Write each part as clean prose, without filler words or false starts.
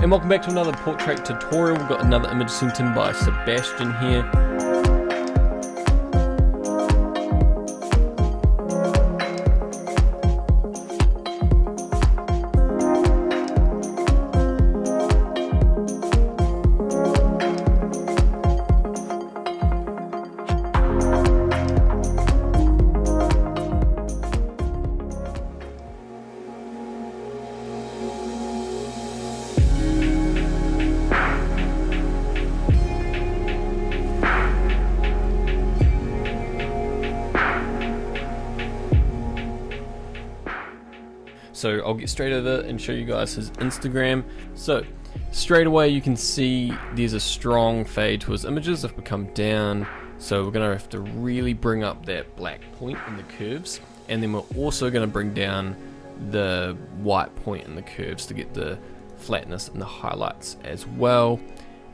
And welcome back to another portrait tutorial. We've got another image sent in by Sebastian here. So I'll get straight over and show you guys his Instagram. So straight away you can see there's a strong fade to his images if we come down. So we're gonna have to really bring up that black point in the curves, and then we're also gonna bring down the white point in the curves to get the flatness and the highlights as well.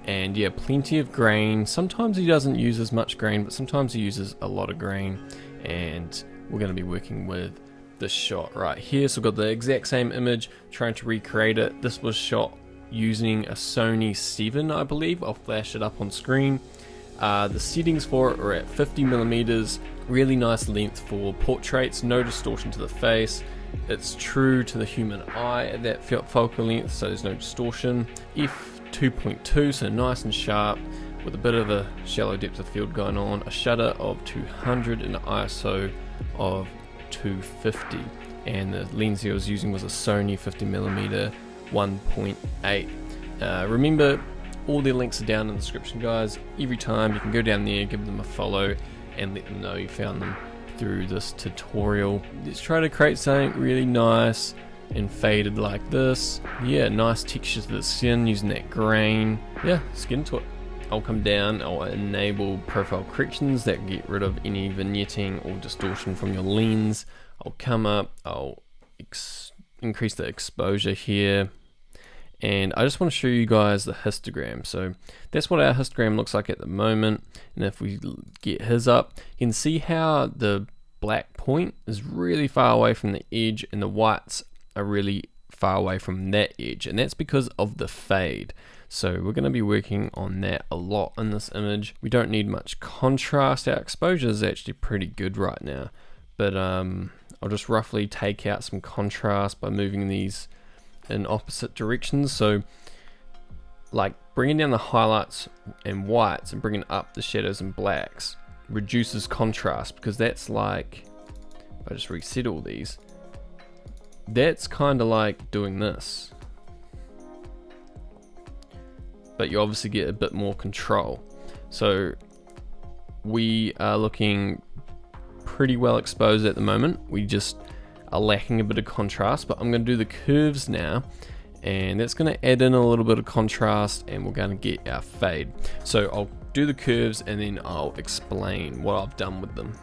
And yeah, plenty of grain. Sometimes he doesn't use as much grain, but sometimes he uses a lot of grain, and we're gonna be working with this shot right here. So we've got the exact same image, trying to recreate it. This was shot using a Sony 7, I believe. I'll flash it up on screen. The settings for it are at 50mm, really nice length for portraits, no distortion to the face. It's true to the human eye at that focal length, so there's no distortion. f2.2, so nice and sharp with a bit of a shallow depth of field going on. A shutter of 200 and an ISO of 250, and the lens he was using was a Sony 50mm 1.8. Remember, all their links are down in the description, guys. Every time you can go down there, give them a follow, and let them know you found them through this tutorial. Let's try to create something really nice and faded like this. Yeah, nice texture to the skin using that grain. Yeah, let's get into it. I'll come down, I'll enable profile corrections that get rid of any vignetting or distortion from your lens. I'll come up, I'll increase the exposure here, and I just want to show you guys the histogram. So that's what our histogram looks like at the moment, and if we get his up, you can see how the black point is really far away from the edge and the whites are really far away from that edge, and that's because of the fade. So we're going to be working on that a lot in this image. We don't need much contrast. Our exposure is actually pretty good right now, but I'll just roughly take out some contrast by moving these in opposite directions. So like bringing down the highlights and whites and bringing up the shadows and blacks reduces contrast, because that's like, if I just reset all these, that's kind of like doing this, but you obviously get a bit more control. So we are looking pretty well exposed at the moment. We just are lacking a bit of contrast, but I'm going to do the curves now, and that's going to add in a little bit of contrast, and we're going to get our fade. So I'll do the curves and then I'll explain what I've done with them.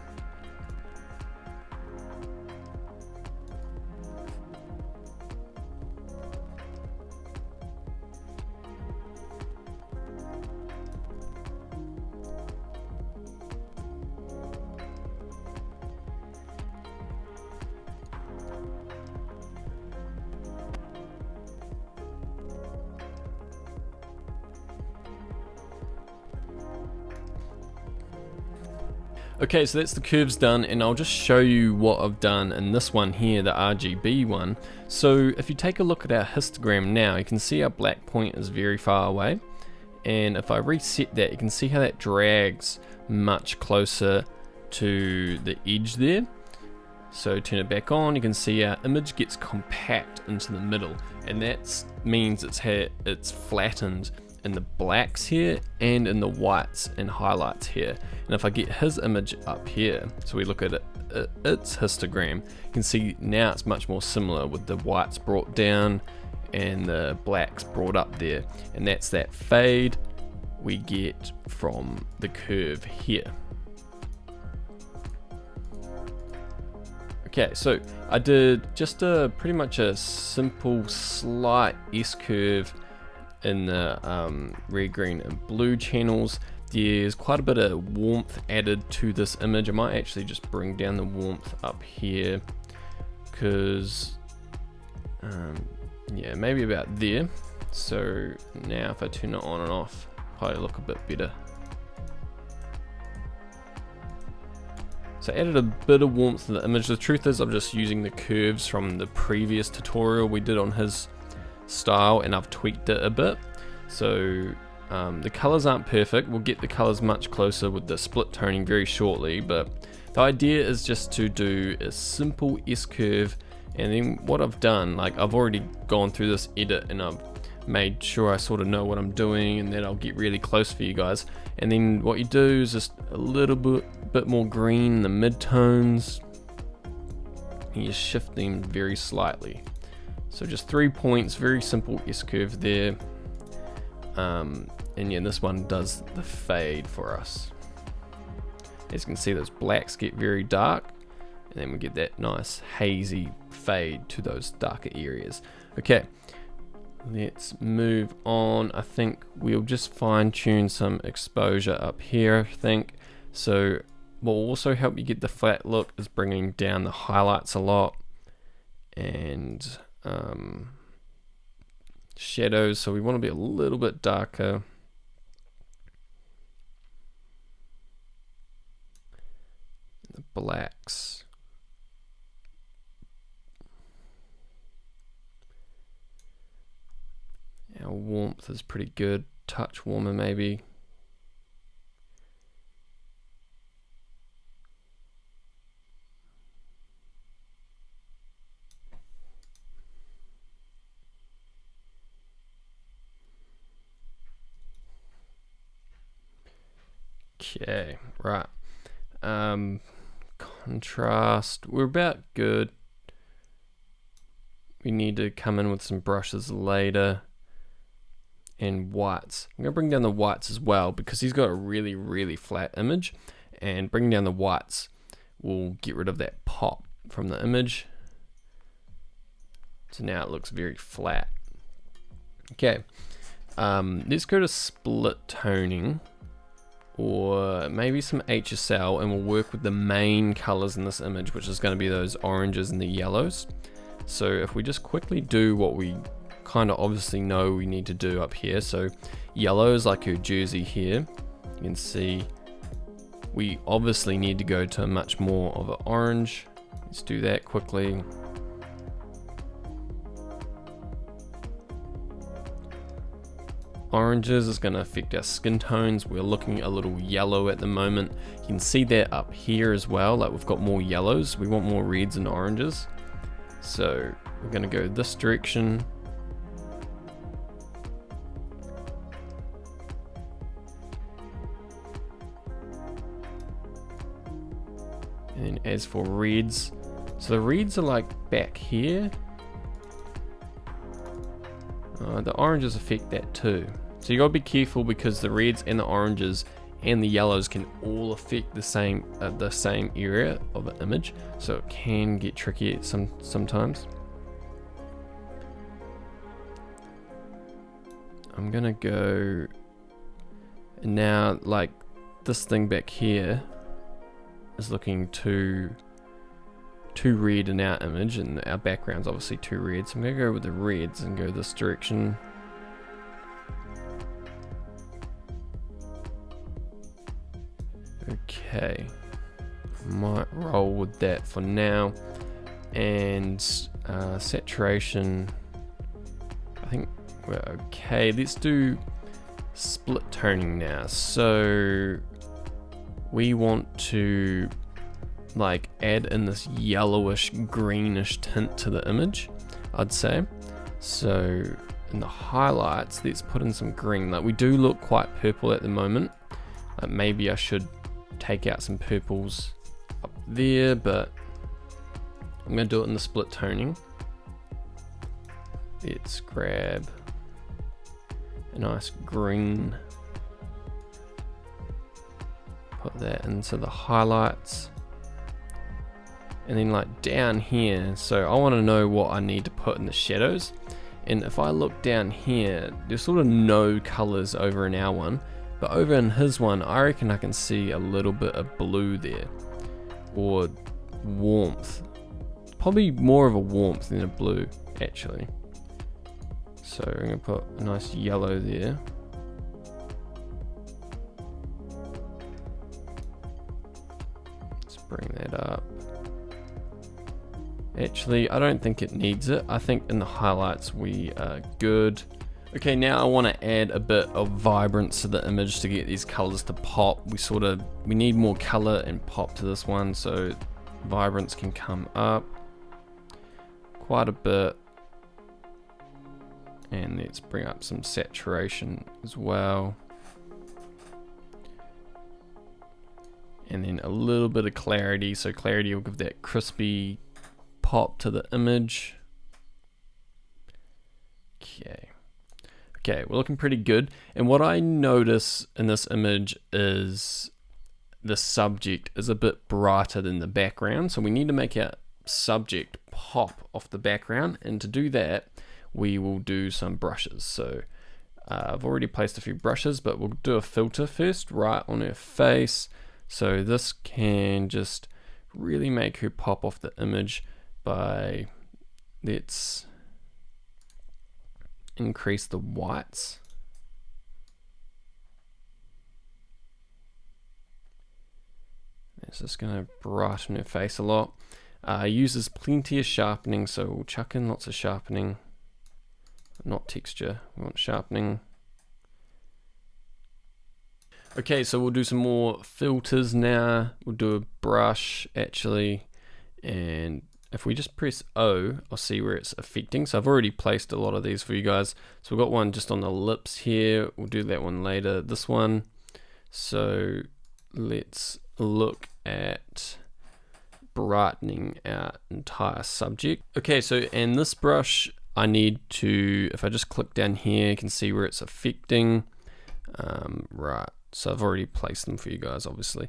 Okay, so that's the curves done, and I'll just show you what I've done in this one here, the RGB one. So if you take a look at our histogram now, you can see our black point is very far away, and if I reset that, you can see how that drags much closer to the edge there. So turn it back on, you can see our image gets compact into the middle, and that means it's flattened in the blacks here and in the whites and highlights here. And if I get his image up here, so we look at its histogram, you can see now it's much more similar, with the whites brought down and the blacks brought up there, and that's that fade we get from the curve here. Okay, so I did just pretty much a simple slight S curve in the red, green and blue channels. There's quite a bit of warmth added to this image. I might actually just bring down the warmth up here, because yeah, maybe about there. So now if I turn it on and off, probably look a bit better. So I added a bit of warmth to the image. The truth is I'm just using the curves from the previous tutorial we did on his style, and I've tweaked it a bit. So the colors aren't perfect. We'll get the colors much closer with the split toning very shortly, but the idea is just to do a simple S-curve. And then what I've done, like I've already gone through this edit and I've made sure I sort of know what I'm doing, and then I'll get really close for you guys. And then what you do is just a little bit more green in the mid-tones, and you shift them very slightly. So just 3 points, very simple S-curve there. And yeah, this one does the fade for us. As you can see, those blacks get very dark, and then we get that nice hazy fade to those darker areas. Okay, let's move on. I think we'll just fine tune some exposure up here, I think. So what will also help you get the flat look is bringing down the highlights a lot, and shadows. So we want to be a little bit darker. The blacks. Our warmth is pretty good. Touch warmer maybe. Okay, right. Contrast, we're about good. We need to come in with some brushes later. And whites. I'm going to bring down the whites as well because he's got a really, really flat image, and bringing down the whites will get rid of that pop from the image. So now it looks very flat. Okay, let's go to split toning, or maybe some HSL, and we'll work with the main colors in this image, which is going to be those oranges and the yellows. So if we just quickly do what we kind of obviously know we need to do up here. So yellow is like your jersey here. You can see we obviously need to go to much more of an orange. Let's do that quickly. Oranges is going to affect our skin tones. We're looking a little yellow at the moment. You can see that up here as well, like we've got more yellows. We want more reds and oranges. So we're going to go this direction. And as for reds, so the reds are like back here. The oranges affect that too. So you gotta be careful because the reds and the oranges and the yellows can all affect the same area of an image. So it can get tricky sometimes. I'm gonna go now, like this thing back here is looking too red in our image, and our background's obviously too red, so I'm going to go with the reds and go this direction. Okay, might roll with that for now. And saturation, I think we're okay. Let's do split toning now. So we want to like add in this yellowish greenish tint to the image, I'd say. So in the highlights, let's put in some green. Like we do look quite purple at the moment. Maybe I should take out some purples up there, but I'm gonna do it in the split toning. Let's grab a nice green. Put that into the highlights, and then like down here, so I want to know what I need to put in the shadows. And if I look down here, there's sort of no colors over in our one, but over in his one I reckon I can see a little bit of blue there, or warmth, probably more of a warmth than a blue actually. So I'm gonna put a nice yellow there. Let's bring that up. Actually, I don't think it needs it. I think in the highlights we are good. Okay, now I want to add a bit of vibrance to the image to get these colors to pop. We need more color and pop to this one, so vibrance can come up quite a bit. And let's bring up some saturation as well. And then a little bit of clarity, so clarity will give that crispy pop to the image. Okay, we're looking pretty good. And what I notice in this image is the subject is a bit brighter than the background. So we need to make our subject pop off the background. And to do that, we will do some brushes. So I've already placed a few brushes, but we'll do a filter first, right on her face. So this can just really make her pop off the image by, let's increase the whites. It's just going to brighten her face a lot. Uses plenty of sharpening, so we'll chuck in lots of sharpening. Not texture, we want sharpening. Okay, so we'll do some more filters now. We'll do a brush actually, and if we just press O, I'll see where it's affecting. So I've already placed a lot of these for you guys. So we've got one just on the lips here. We'll do that one later. This one. So let's look at brightening our entire subject. Okay, so and this brush, I need to, if I just click down here, you can see where it's affecting. Right, so I've already placed them for you guys, obviously.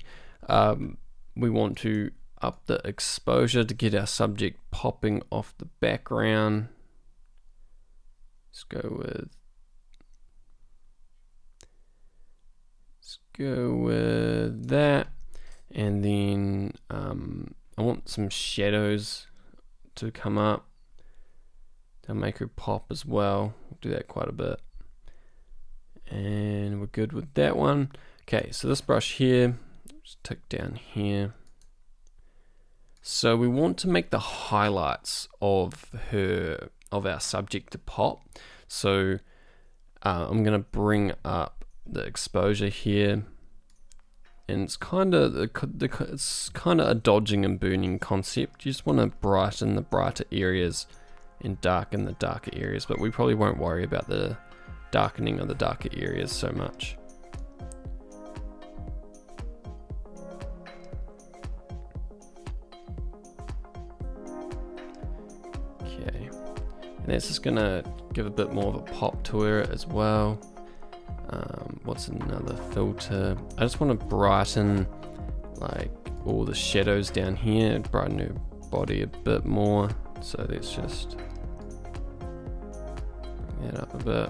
We want to up the exposure to get our subject popping off the background. Let's go with that. And then I want some shadows to come up. They'll make her pop as well. We'll do that quite a bit. And we're good with that one. Okay, so this brush here, just tick down here. So we want to make the highlights of our subject to pop. So I'm gonna bring up the exposure here, and it's kind of a dodging and burning concept. You just want to brighten the brighter areas and darken the darker areas, but we probably won't worry about the darkening of the darker areas so much. Okay, and that's just gonna give a bit more of a pop to her as well. What's another filter? I just want to brighten like all the shadows down here and brighten her body a bit more. So let's just bring that up a bit.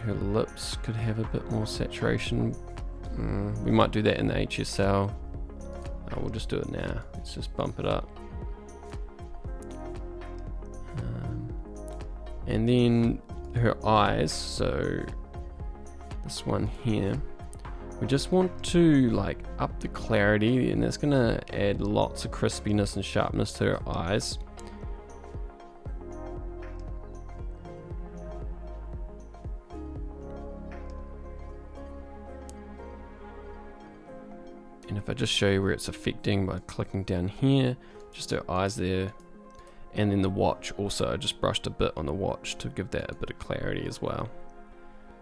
Her lips could have a bit more saturation. We might do that in the HSL. We'll just do it now. Let's just bump it up. And then her eyes, so this one here, we just want to like up the clarity, and that's gonna add lots of crispiness and sharpness to her eyes. And if I just show you where it's affecting by clicking down here, just her eyes there. And then the watch also, I just brushed a bit on the watch to give that a bit of clarity as well.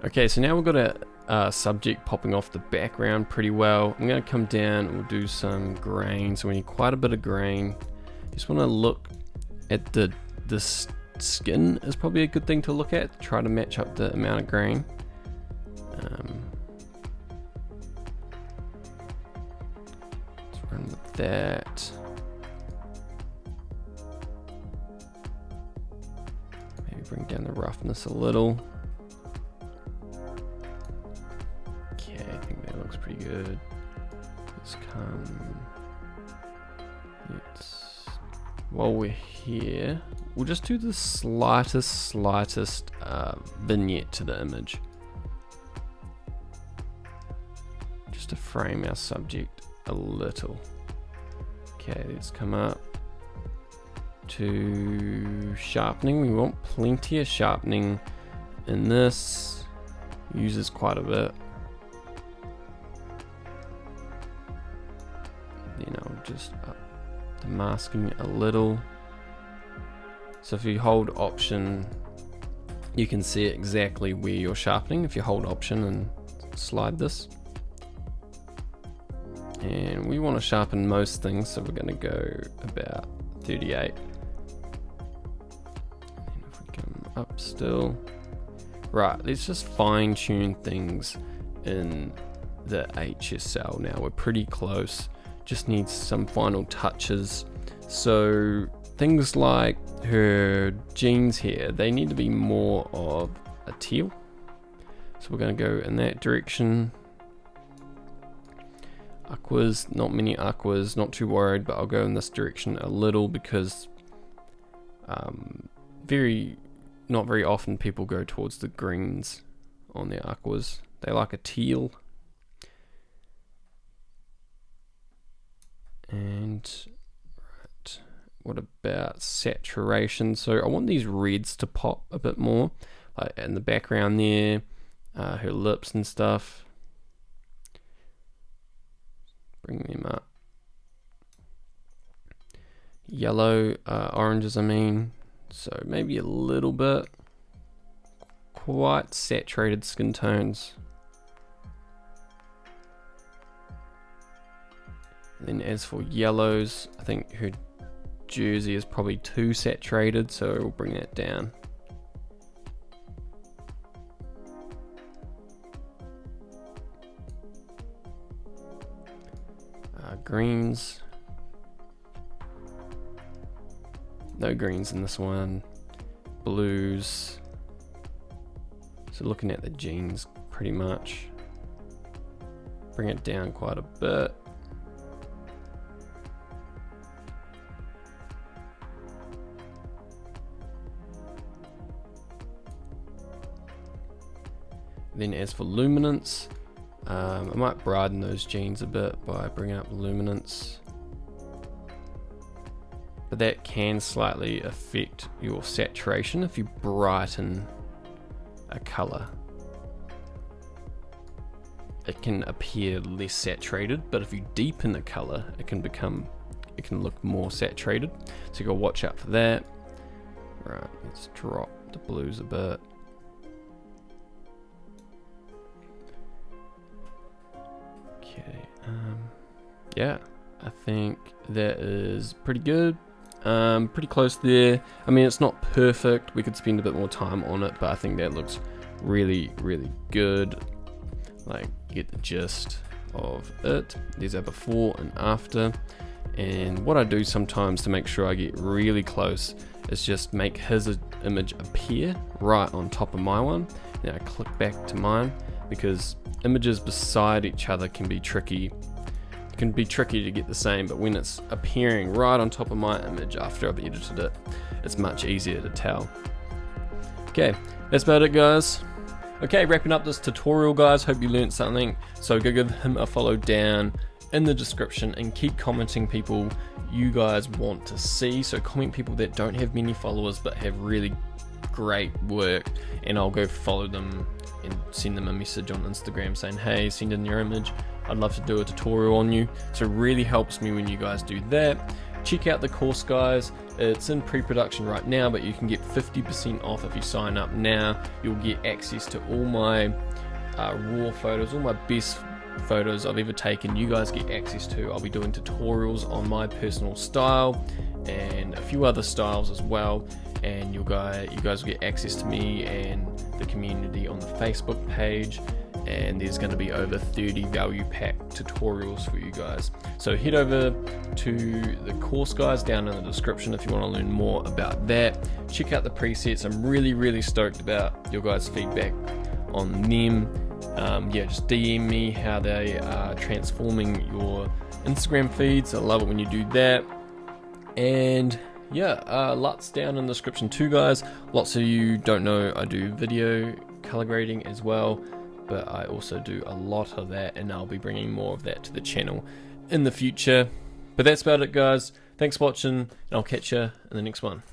Okay, so now we've got a subject popping off the background pretty well. I'm gonna come down and we'll do some grain. So we need quite a bit of grain. Just wanna look at the skin is probably a good thing to look at. Try to match up the amount of grain. Let's run with that. Bring down the roughness a little. Okay, I think that looks pretty good. Let's while we're here, we'll just do the slightest vignette to the image, just to frame our subject a little. Okay, let's come up to sharpening. We want plenty of sharpening in this, uses quite a bit. Then I'll just up the masking a little. So if you hold Option, you can see exactly where you're sharpening. If you hold Option and slide this, and we want to sharpen most things, so we're going to go about 38. And if we come up still, right, let's just fine tune things in the HSL now. We're pretty close, just needs some final touches. So things like her jeans here, they need to be more of a teal, so we're going to go in that direction. Aquas, not many aquas, not too worried, but I'll go in this direction a little because not very often people go towards the greens on their aquas. They like a teal. And right, what about saturation? So I want these reds to pop a bit more, like in the background there, her lips and stuff. Bring them up. Yellow, oranges I mean, so maybe a little bit. Quite saturated skin tones. And then as for yellows, I think her jersey is probably too saturated, so we'll bring that down. Greens, no greens in this one. Blues, so looking at the jeans pretty much, bring it down quite a bit. Then as for luminance, I might brighten those jeans a bit by bringing up luminance, but that can slightly affect your saturation if you brighten a color. It can appear less saturated, but if you deepen the color, it can look more saturated. So you gotta watch out for that. Right, let's drop the blues a bit. Okay, yeah, I think that is pretty good. Pretty close there. I mean, it's not perfect. We could spend a bit more time on it, but I think that looks really, really good. Like, get the gist of it. There's our before and after. And what I do sometimes to make sure I get really close is just make his image appear right on top of my one. Then I click back to mine, because images beside each other can be tricky. It can be tricky to get the same, but when it's appearing right on top of my image after I've edited it, it's much easier to tell. Okay, that's about it, guys. Okay, wrapping up this tutorial, guys. Hope you learned something. So go give him a follow down in the description and keep commenting people you guys want to see. So comment people that don't have many followers but have really great work, and I'll go follow them and send them a message on Instagram saying, hey, send in your image, I'd love to do a tutorial on you. So it really helps me when you guys do that. Check out the course, guys. It's in pre-production right now, but you can get 50% off if you sign up now. You'll get access to all my raw photos, all my best photos I've ever taken. You guys get access to. I'll be doing tutorials on my personal style and a few other styles as well. And you guys will get access to me and the community on the Facebook page, and there's going to be over 30 value pack tutorials for you guys. So head over to the course, guys, down in the description if you want to learn more about that. Check out the presets. I'm really stoked about your guys' feedback on them. Yeah, just DM me how they are transforming your Instagram feeds. I love it when you do that. And yeah, Luts down in the description too, guys. Lots of you don't know I do video color grading as well, but I also do a lot of that, and I'll be bringing more of that to the channel in the future. But that's about it, guys. Thanks for watching, and I'll catch you in the next one.